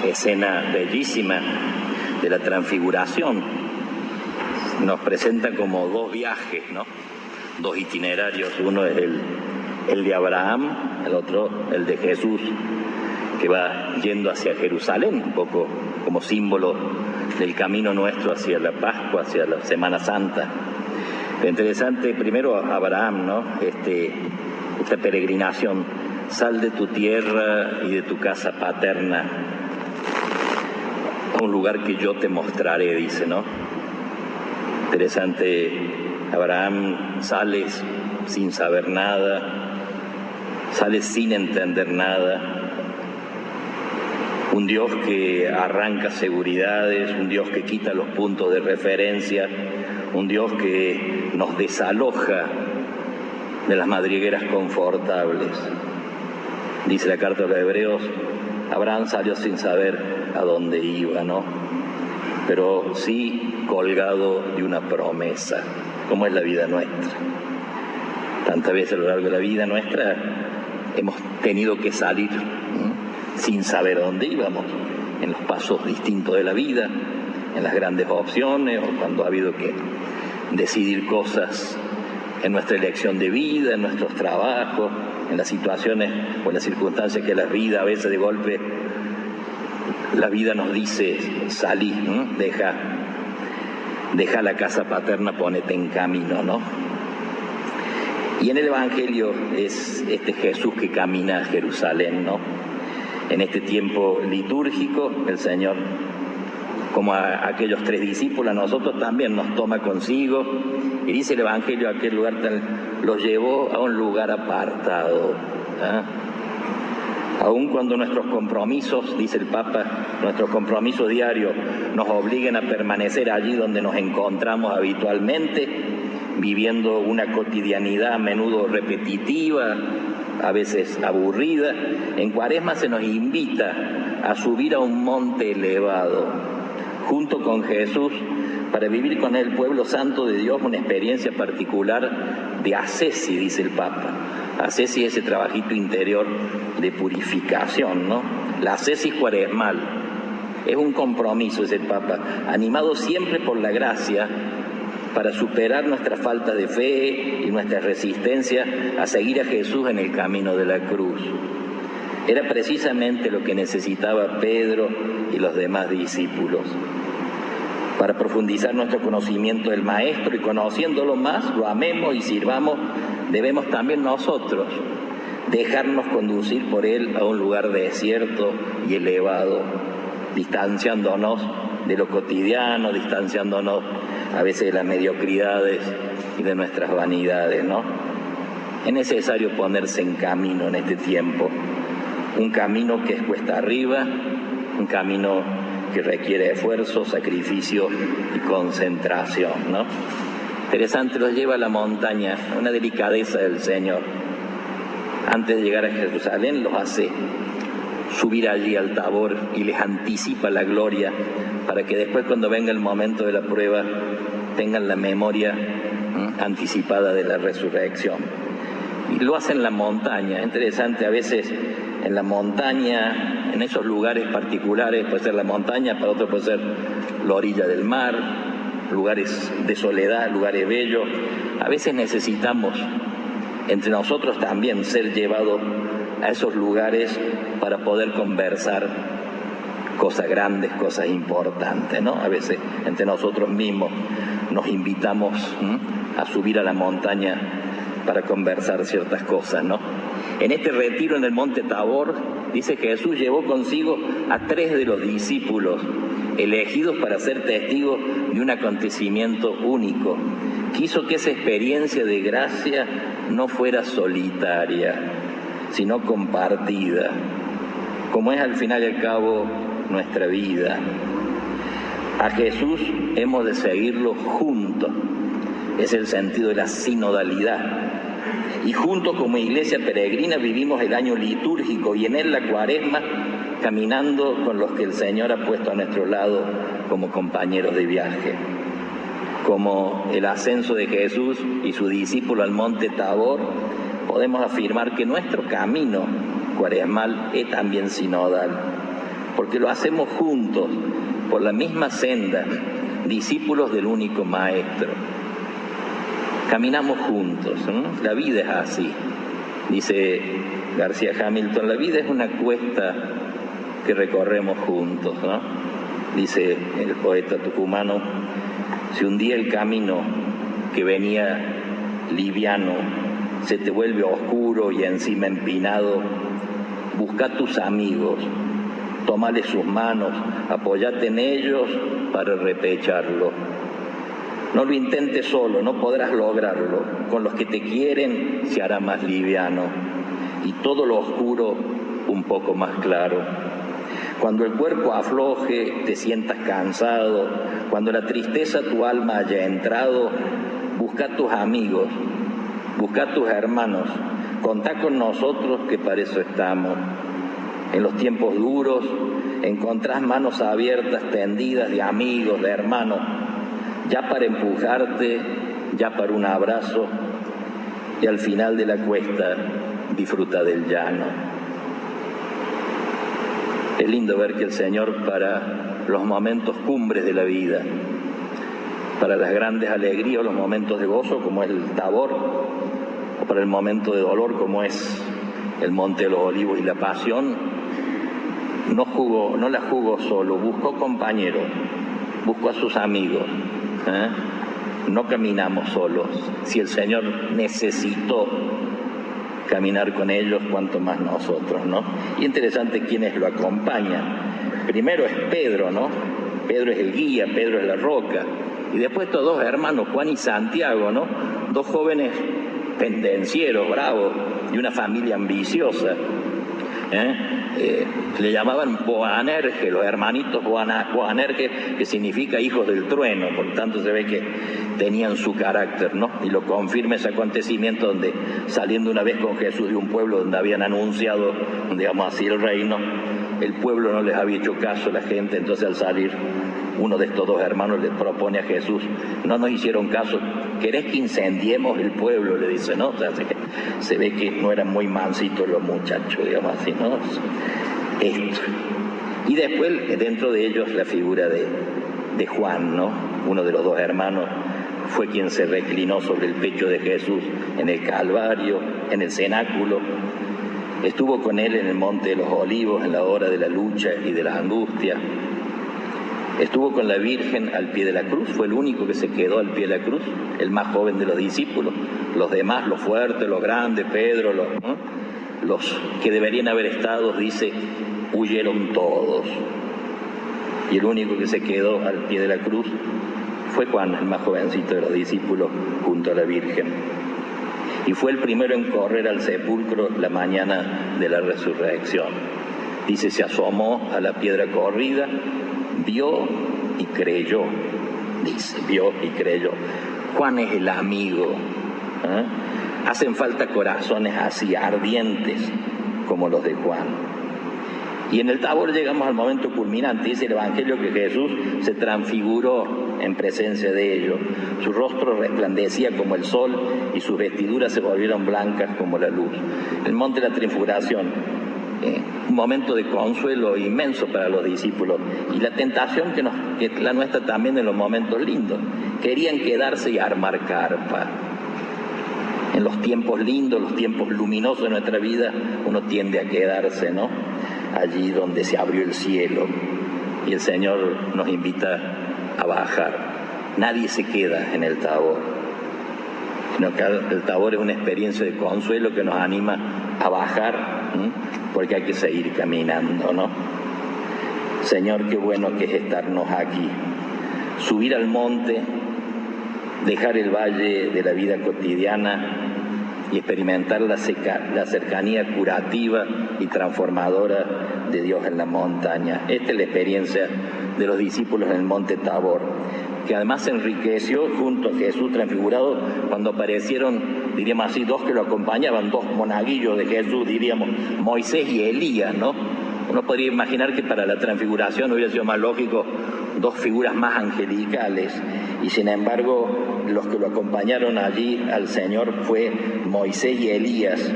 escena bellísima de la transfiguración. Nos presenta como dos viajes, ¿no? Dos itinerarios. Uno es el de Abraham, el otro el de Jesús, que va yendo hacia Jerusalén, un poco como símbolo del camino nuestro hacia la Pascua, hacia la Semana Santa. Lo interesante, primero Abraham, ¿no? Esta peregrinación, sal de tu tierra y de tu casa paterna a un lugar que yo te mostraré, dice, ¿no? Interesante, Abraham sale sin saber nada, sale sin entender nada. Un Dios que arranca seguridades, un Dios que quita los puntos de referencia, un Dios que nos desaloja de las madrigueras confortables. Dice la carta a los Hebreos, Abraham salió sin saber a dónde iba, ¿no? Pero sí colgado de una promesa, como es la vida nuestra. Tantas veces a lo largo de la vida nuestra hemos tenido que salir sin saber a dónde íbamos, en los pasos distintos de la vida, en las grandes opciones o cuando ha habido que decidir cosas en nuestra elección de vida, en nuestros trabajos, en las situaciones o en las circunstancias que la vida a veces de golpe, la vida nos dice, salí, deja la casa paterna, ponete en camino, ¿no? Y en el Evangelio es este Jesús que camina a Jerusalén, ¿no? En este tiempo litúrgico, el Señor, como a aquellos 3 discípulos, a nosotros también nos toma consigo, y dice el Evangelio, aquel lugar los llevó a un lugar apartado. Aun cuando nuestros compromisos, dice el Papa, nuestros compromisos diarios nos obliguen a permanecer allí donde nos encontramos habitualmente, viviendo una cotidianidad a menudo repetitiva, a veces aburrida, en Cuaresma se nos invita a subir a un monte elevado, junto con Jesús, para vivir con el pueblo santo de Dios una experiencia particular de ascesis, dice el Papa. Ascesis es ese trabajito interior de purificación, ¿no? La ascesis cuaresmal es un compromiso, dice el Papa, animado siempre por la gracia para superar nuestra falta de fe y nuestra resistencia a seguir a Jesús en el camino de la cruz. Era precisamente lo que necesitaba Pedro y los demás discípulos. Para profundizar nuestro conocimiento del Maestro y conociéndolo más, lo amemos y sirvamos, debemos también nosotros dejarnos conducir por Él a un lugar desierto y elevado, distanciándonos de lo cotidiano, distanciándonos a veces de las mediocridades y de nuestras vanidades, ¿no? Es necesario ponerse en camino en este tiempo, un camino que es cuesta arriba, un camino que requiere esfuerzo, sacrificio y concentración, ¿no? Interesante, los lleva a la montaña, una delicadeza del Señor. Antes de llegar a Jerusalén los hace subir allí al Tabor y les anticipa la gloria para que después, cuando venga el momento de la prueba, tengan la memoria anticipada de la resurrección. Y lo hace en la montaña. Interesante, a veces en la montaña, en esos lugares particulares, puede ser la montaña, para otros puede ser la orilla del mar, lugares de soledad, lugares bellos. A veces necesitamos entre nosotros también ser llevados a esos lugares para poder conversar cosas grandes, cosas importantes, ¿no? A veces entre nosotros mismos nos invitamos a subir a la montaña para conversar ciertas cosas, ¿no? En este retiro en el monte Tabor, dice, Jesús llevó consigo a 3 de los discípulos elegidos para ser testigos de un acontecimiento único. Quiso que esa experiencia de gracia no fuera solitaria, sino compartida, como es al final y al cabo nuestra vida. A Jesús hemos de seguirlo juntos, es el sentido de la sinodalidad. Y juntos como iglesia peregrina vivimos el año litúrgico y en él la Cuaresma, caminando con los que el Señor ha puesto a nuestro lado como compañeros de viaje. Como el ascenso de Jesús y su discípulo al monte Tabor, podemos afirmar que nuestro camino cuaresmal es también sinodal. porque lo hacemos juntos, por la misma senda, discípulos del único Maestro. Caminamos juntos, ¿no? La vida es así. Dice García Hamilton, la vida es una cuesta que recorremos juntos, ¿no? Dice el poeta tucumano, si un día el camino que venía liviano se te vuelve oscuro y encima empinado, busca a tus amigos, tómale sus manos, apóyate en ellos para repecharlo. No lo intentes solo, no podrás lograrlo. Con los que te quieren se hará más liviano y todo lo oscuro un poco más claro. Cuando el cuerpo afloje, te sientas cansado, cuando la tristeza a tu alma haya entrado, busca a tus amigos, busca a tus hermanos, contá con nosotros que para eso estamos. En los tiempos duros encontrás manos abiertas, tendidas de amigos, de hermanos, ya para empujarte, ya para un abrazo, y al final de la cuesta disfruta del llano. Es lindo ver que el Señor, para los momentos cumbres de la vida, para las grandes alegrías, los momentos de gozo como es el Tabor, o para el momento de dolor como es el Monte de los Olivos y la Pasión, no la jugó solo, buscó compañeros, buscó a sus amigos. No caminamos solos. Si el Señor necesitó caminar con ellos, cuanto más nosotros, ¿no? Y interesante quienes lo acompañan. Primero es Pedro, ¿no? Pedro es el guía, Pedro es la roca. Y después estos dos hermanos, Juan y Santiago, ¿no? Dos jóvenes pendencieros, bravos, de una familia ambiciosa. Le llamaban Boanerges, los hermanitos Boanerges, que significa hijos del trueno, por lo tanto se ve que tenían su carácter, ¿no? Y lo confirma ese acontecimiento donde, saliendo una vez con Jesús de un pueblo donde habían anunciado, digamos así, el reino, el pueblo no les había hecho caso, la gente, entonces al salir, uno de estos dos hermanos le propone a Jesús, no nos hicieron caso, ¿querés que incendiemos el pueblo? Le dice, ¿no? O sea, se ve que no eran muy mansitos los muchachos, digamos así, ¿no? Esto. Y después, dentro de ellos, la figura de Juan, ¿no? Uno de los dos hermanos, fue quien se reclinó sobre el pecho de Jesús en el Calvario, en el cenáculo. Estuvo con él en el Monte de los Olivos, en la hora de la lucha y de la angustia. Estuvo con la Virgen al pie de la cruz, fue el único que se quedó al pie de la cruz, el más joven de los discípulos. Los demás, los fuertes, los grandes, Pedro, los que deberían haber estado, dice, huyeron todos. Y el único que se quedó al pie de la cruz fue Juan, el más jovencito de los discípulos, junto a la Virgen. Y fue el primero en correr al sepulcro la mañana de la resurrección. Dice, se asomó a la piedra corrida, vio y creyó. Dice, vio y creyó. Juan es el amigo. Hacen falta corazones así, ardientes, como los de Juan. Y en el Tabor llegamos al momento culminante. Dice el Evangelio que Jesús se transfiguró en presencia de ellos. Su rostro resplandecía como el sol y sus vestiduras se volvieron blancas como la luz. El monte de la transfiguración, un momento de consuelo inmenso para los discípulos. Y la tentación que la nuestra también en los momentos lindos. Querían quedarse y armar carpa. En los tiempos lindos, los tiempos luminosos de nuestra vida, uno tiende a quedarse, ¿no? Allí donde se abrió el cielo. Y el Señor nos invita a bajar. Nadie se queda en el Tabor. Sino que el Tabor es una experiencia de consuelo que nos anima a bajar, porque hay que seguir caminando, ¿no? Señor, qué bueno que es estarnos aquí. Subir al monte, dejar el valle de la vida cotidiana y experimentar la cercanía curativa y transformadora de Dios en la montaña. Esta es la experiencia de los discípulos en el monte Tabor, que además se enriqueció junto a Jesús transfigurado cuando aparecieron, diríamos así, dos que lo acompañaban, dos monaguillos de Jesús, diríamos, Moisés y Elías, ¿no? Uno podría imaginar que para la transfiguración hubiera sido más lógico dos figuras más angelicales, y sin embargo los que lo acompañaron allí al Señor fue Moisés y Elías,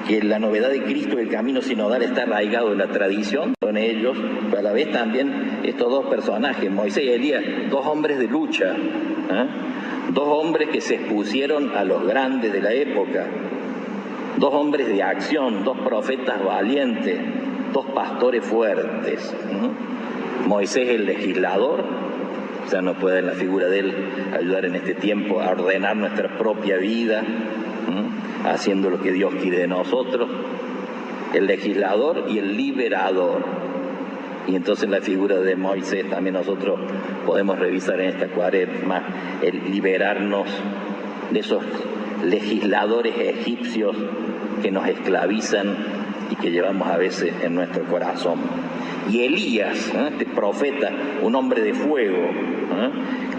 que la novedad de Cristo, el camino sinodal, está arraigado en la tradición, son ellos, pero a la vez también estos dos personajes, Moisés y Elías, dos hombres de lucha, dos hombres que se expusieron a los grandes de la época, dos hombres de acción, dos profetas valientes, dos pastores fuertes. Moisés el legislador, o sea, nos puede en la figura de él ayudar en este tiempo a ordenar nuestra propia vida, haciendo lo que Dios quiere de nosotros, el legislador y el liberador. Y entonces en la figura de Moisés también nosotros podemos revisar en esta cuaresma el liberarnos de esos legisladores egipcios que nos esclavizan y que llevamos a veces en nuestro corazón. Y Elías, este profeta, un hombre de fuego,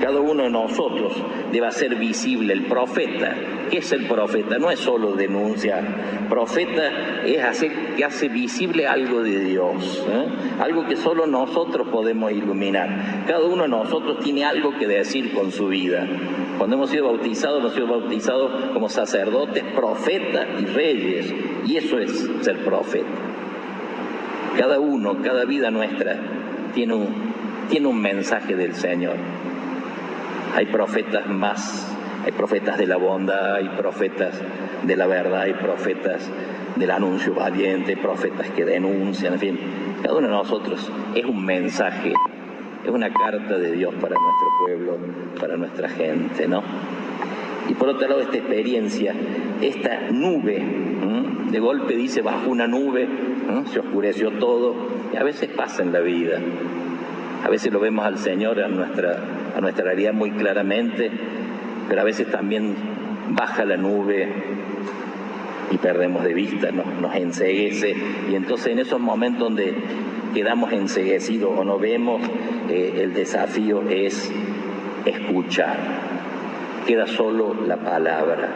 cada uno de nosotros debe hacer visible el profeta. ¿Qué es el profeta? No es solo denunciar. Profeta es hacer que hace visible algo de Dios, algo que solo nosotros podemos iluminar. Cada uno de nosotros tiene algo que decir con su vida. Cuando hemos sido bautizados como sacerdotes, profetas y reyes, y eso es ser profeta. Cada uno, cada vida nuestra tiene un mensaje del Señor. Hay profetas de la bondad, hay profetas de la verdad, hay profetas del anuncio valiente, hay profetas que denuncian, en fin. Cada uno de nosotros es un mensaje, es una carta de Dios para nuestro pueblo, para nuestra gente, ¿no? Y por otro lado, esta experiencia, esta nube, de golpe dice, bajo una nube, se oscureció todo, y a veces pasa en la vida. A veces lo vemos al Señor, a nuestra realidad muy claramente, pero a veces también baja la nube y perdemos de vista, nos enceguece, y entonces en esos momentos donde quedamos enceguecidos o no vemos, el desafío es escuchar. Queda solo la palabra.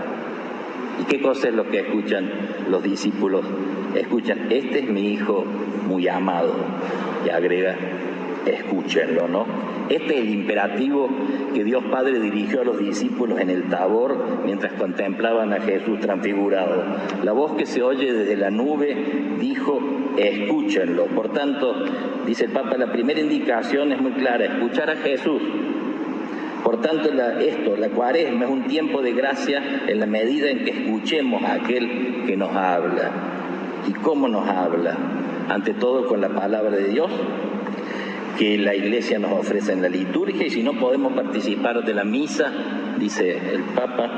¿Y qué cosa es lo que escuchan los discípulos? Escuchan, este es mi hijo muy amado, y agrega, escúchenlo, ¿no? Este es el imperativo que Dios Padre dirigió a los discípulos en el Tabor mientras contemplaban a Jesús transfigurado. La voz que se oye desde la nube dijo, escúchenlo. Por tanto, dice el Papa, la primera indicación es muy clara, escuchar a Jesús. Por tanto, la cuaresma es un tiempo de gracia en la medida en que escuchemos a aquel que nos habla. ¿Y cómo nos habla? Ante todo con la palabra de Dios, que la Iglesia nos ofrece en la liturgia, y si no podemos participar de la misa, dice el Papa,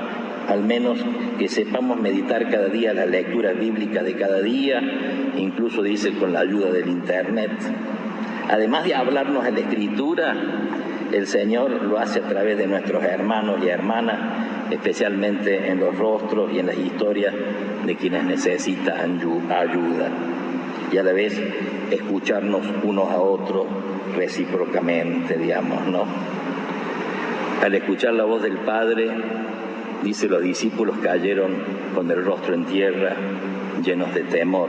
al menos que sepamos meditar cada día la lectura bíblica de cada día, incluso dice con la ayuda del Internet. Además de hablarnos en la Escritura, el Señor lo hace a través de nuestros hermanos y hermanas, especialmente en los rostros y en las historias de quienes necesitan ayuda. Y a la vez escucharnos unos a otros recíprocamente, digamos, ¿no? Al escuchar la voz del Padre, dice, los discípulos cayeron con el rostro en tierra, llenos de temor.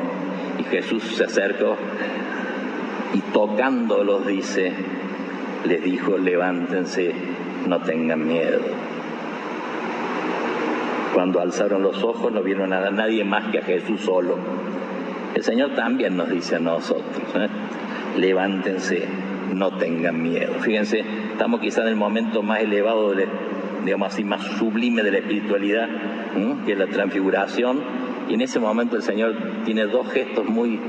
Y Jesús se acercó y tocándolos, dice, les dijo, levántense, no tengan miedo. Cuando alzaron los ojos no vieron a nadie más que a Jesús solo. El Señor también nos dice a nosotros, levántense, no tengan miedo. Fíjense, estamos quizá en el momento más elevado, digamos así, más sublime de la espiritualidad, que es la transfiguración, y en ese momento el Señor tiene dos gestos muy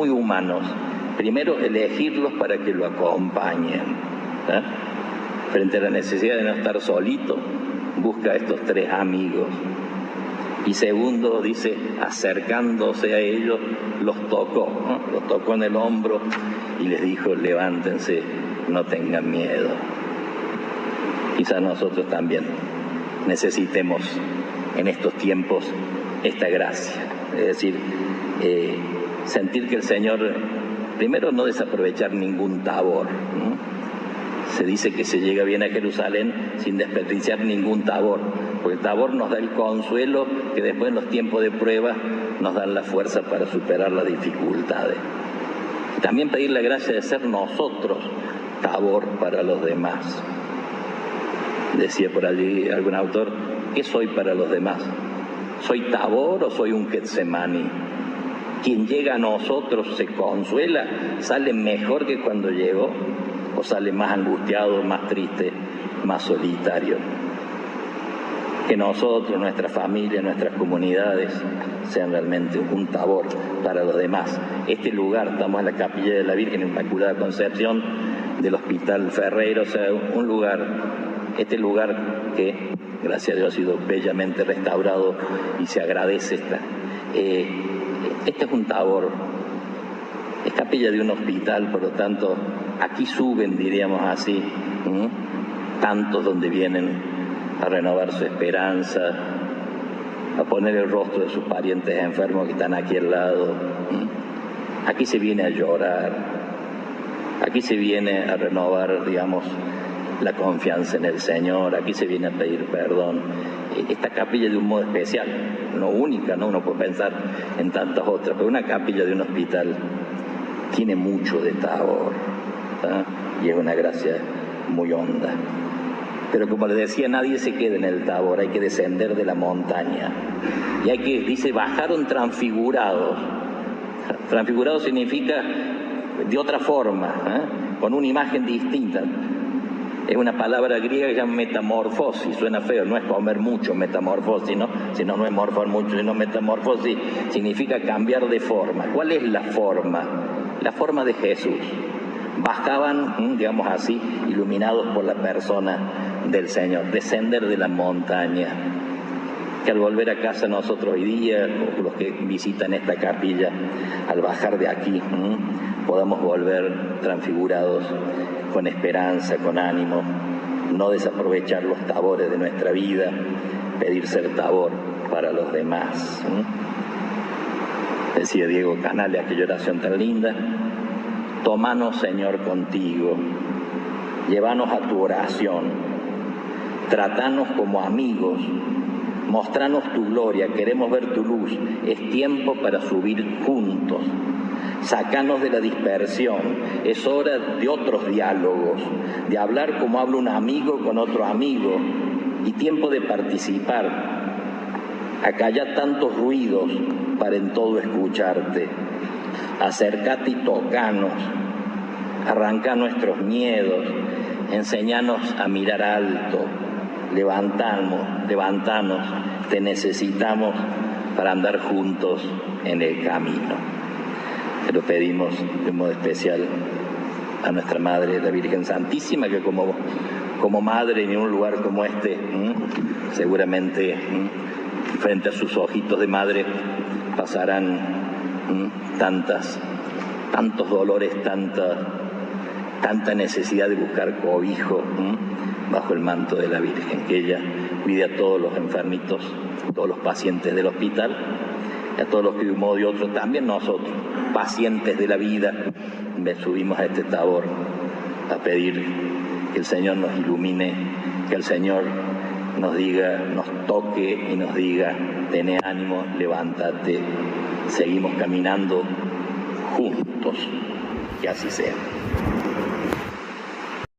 humanos. Primero, elegirlos para que lo acompañen. Frente a la necesidad de no estar solito, busca a estos tres amigos. Y segundo, dice, acercándose a ellos, los tocó en el hombro y les dijo, levántense, no tengan miedo. Quizás nosotros también necesitemos en estos tiempos esta gracia, es decir, sentir que el Señor, primero, no desaprovechar ningún Tabor. Se dice que se llega bien a Jerusalén sin desperdiciar ningún Tabor, porque el Tabor nos da el consuelo que después en los tiempos de prueba nos dan la fuerza para superar las dificultades. También pedir la gracia de ser nosotros Tabor para los demás. Decía por allí algún autor, ¿qué soy para los demás? ¿Soy Tabor o soy un Getsemaní? Quien llega a nosotros se consuela, sale mejor que cuando llegó, o sale más angustiado, más triste, más solitario. Que nosotros, nuestra familia, nuestras comunidades sean realmente un Tabor para los demás. Este lugar, estamos en la Capilla de la Virgen Inmaculada Concepción del Hospital Ferreiro, o sea, un lugar, este lugar que gracias a Dios ha sido bellamente restaurado y se agradece este es un Tabor, es capilla de un hospital, por lo tanto, aquí suben, diríamos así, tantos donde vienen a renovar su esperanza, a poner el rostro de sus parientes enfermos que están aquí al lado. Aquí se viene a llorar, aquí se viene a renovar, digamos, la confianza en el Señor, aquí se viene a pedir perdón. Esta capilla de un modo especial, no única, ¿no? Uno puede pensar en tantas otras, pero una capilla de un hospital tiene mucho de Tabor, ¿tá? Y es una gracia muy honda. Pero como les decía, nadie se queda en el Tabor, hay que descender de la montaña. Y hay que, dice, bajaron transfigurados. Transfigurado significa de otra forma, con una imagen distinta. Es una palabra griega que se llama metamorfosis, suena feo, no es comer mucho metamorfosis, ¿no? Sino no es morfar mucho, sino metamorfosis significa cambiar de forma. ¿Cuál es la forma? La forma de Jesús. Bajaban, digamos así, iluminados por la persona del Señor, descender de la montaña. Que al volver a casa nosotros hoy día, los que visitan esta capilla, al bajar de aquí, podamos volver transfigurados, con esperanza, con ánimo, no desaprovechar los tabores de nuestra vida, pedir ser Tabor para los demás. Decía Diego Canale aquella oración tan linda: tómanos, Señor, contigo, llévanos a tu oración, tratanos como amigos, mostranos tu gloria, queremos ver tu luz, es tiempo para subir juntos. Sácanos de la dispersión, es hora de otros diálogos, de hablar como habla un amigo con otro amigo, y tiempo de participar. Acalla tantos ruidos para en todo escucharte. Acércate y tocanos, arranca nuestros miedos, enséñanos a mirar alto, levantanos, te necesitamos para andar juntos en el camino. Te lo pedimos de un modo especial a nuestra Madre, la Virgen Santísima, que como madre en un lugar como este, seguramente frente a sus ojitos de madre pasarán tantos dolores, tanta necesidad de buscar cobijo bajo el manto de la Virgen. Que ella cuide a todos los enfermitos, a todos los pacientes del hospital, y a todos los que de un modo y otro, también nosotros, pacientes de la vida, subimos a este Tabor a pedir que el Señor nos ilumine, que el Señor nos diga, nos toque y nos diga: ten ánimo, levántate, seguimos caminando juntos, que así sea.